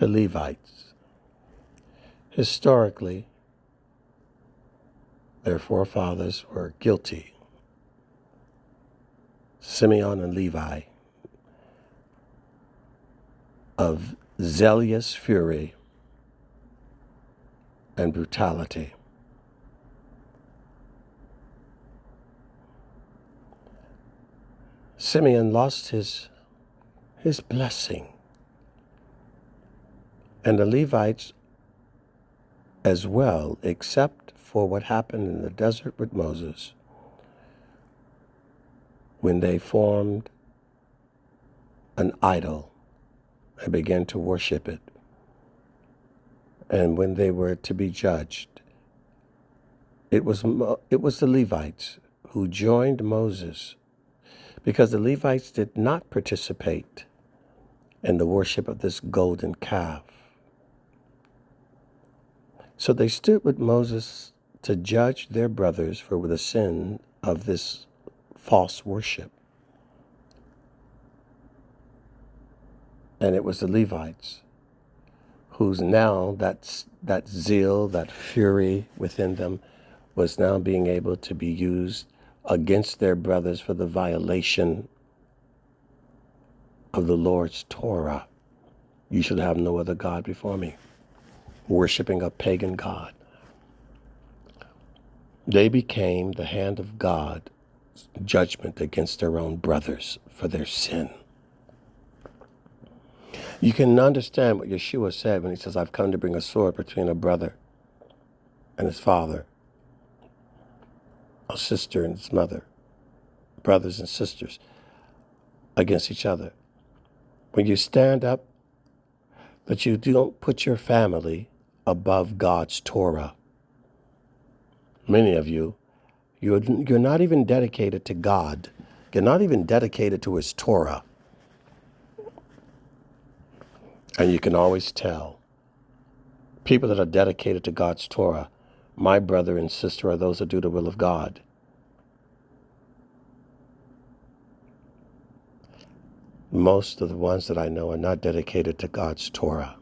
the Levites. Historically, their forefathers were guilty. Simeon and Levi, of zealous fury and brutality. Simeon lost his blessing, and the Levites as well, except for what happened in the desert with Moses, when they formed an idol and began to worship it. And when they were to be judged, it was the Levites who joined Moses, because the Levites did not participate in the worship of this golden calf. So they stood with Moses to judge their brothers for the sin of this false worship. And it was the Levites whose now that zeal, that fury within them was now being able to be used against their brothers for the violation of the Lord's Torah. You shall have no other God before me. Worshipping a pagan god. They became the hand of God's judgment against their own brothers for their sin. You can understand what Yeshua said when he says, I've come to bring a sword between a brother and his father, a sister and his mother, brothers and sisters against each other. When you stand up, that you don't put your family above God's Torah. Many of you, you're not even dedicated to God. You're not even dedicated to his Torah. And you can always tell people that are dedicated to God's Torah, my brother and sister are those that do the will of God. Most of the ones that I know are not dedicated to God's Torah.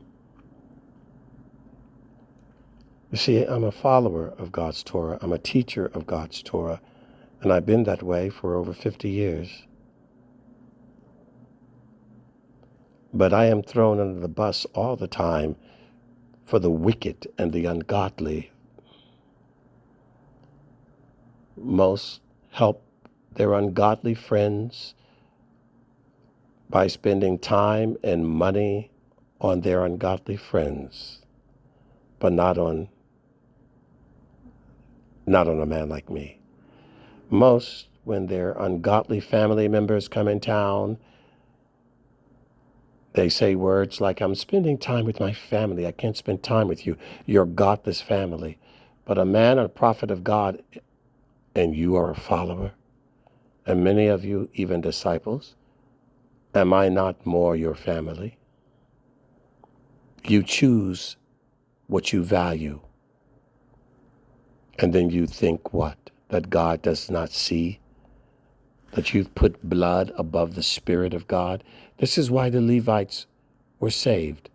You see, I'm a follower of God's Torah. I'm a teacher of God's Torah. And I've been that way for over 50 years. But I am thrown under the bus all the time for the wicked and the ungodly. Most help their ungodly friends by spending time and money on their ungodly friends, but not on a man like me. Most, when their ungodly family members come in town, they say words like, I'm spending time with my family. I can't spend time with you. You're godless family. But a man, a prophet of God, and you are a follower, and many of you even disciples, am I not more your family? You choose what you value. And then you think what? That God does not see? That you've put blood above the Spirit of God? This is why the Levites were saved.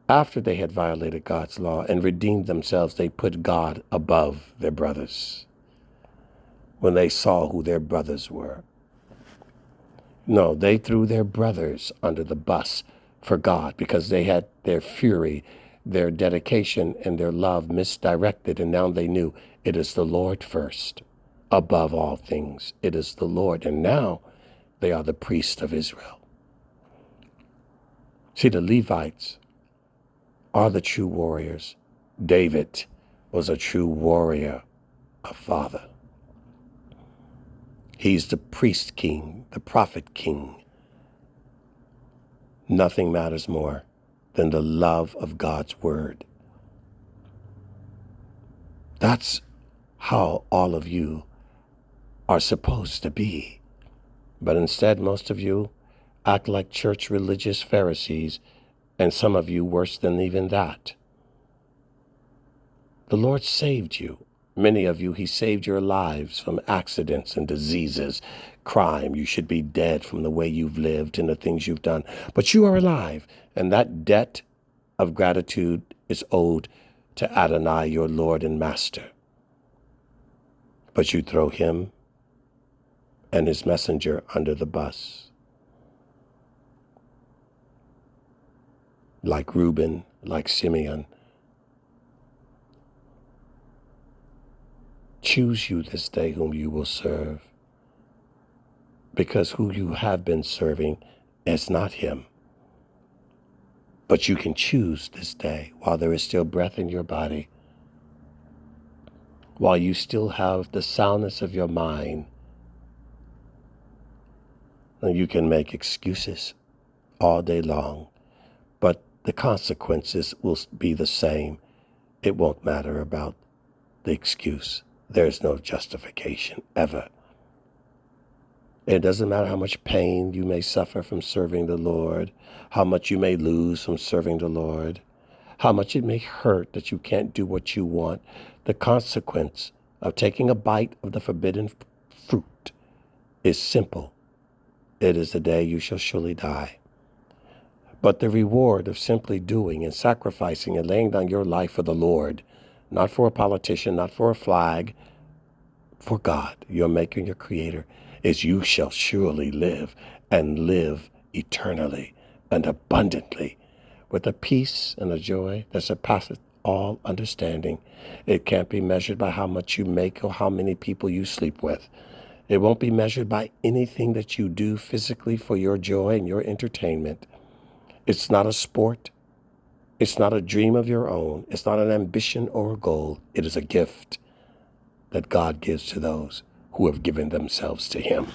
After they had violated God's law and redeemed themselves, they put God above their brothers when they saw who their brothers were. No, they threw their brothers under the bus for God because they had their fury, their dedication, and their love misdirected, and now they knew it is the Lord first. Above all things, it is the Lord, and now they are the priests of Israel. See, the Levites are the true warriors. David was a true warrior, a father. He's the priest king, the prophet king. Nothing matters more than the love of God's word. That's how all of you are supposed to be. But instead, most of you act like church religious Pharisees, and some of you worse than even that. The Lord saved you. Many of you, he saved your lives from accidents and diseases, crime. You should be dead from the way you've lived and the things you've done. But you are alive, and that debt of gratitude is owed to Adonai, your Lord and Master. But you throw him and his messenger under the bus. Like Reuben, like Simeon, choose you this day whom you will serve, because who you have been serving is not him. But you can choose this day, while there is still breath in your body, while you still have the soundness of your mind, and you can make excuses all day long, but the consequences will be the same. It won't matter about the excuse. There's no justification ever. It doesn't matter how much pain you may suffer from serving the Lord, how much you may lose from serving the Lord, how much it may hurt that you can't do what you want. The consequence of taking a bite of the forbidden fruit is simple. It is the day you shall surely die. But the reward of simply doing and sacrificing and laying down your life for the Lord, not for a politician, not for a flag, for God, your maker and your creator, is you shall surely live, and live eternally and abundantly, with a peace and a joy that surpasses all understanding. It can't be measured by how much you make or how many people you sleep with. It won't be measured by anything that you do physically for your joy and your entertainment. It's not a sport. It's not a dream of your own. It's not an ambition or a goal. It is a gift that God gives to those who have given themselves to him.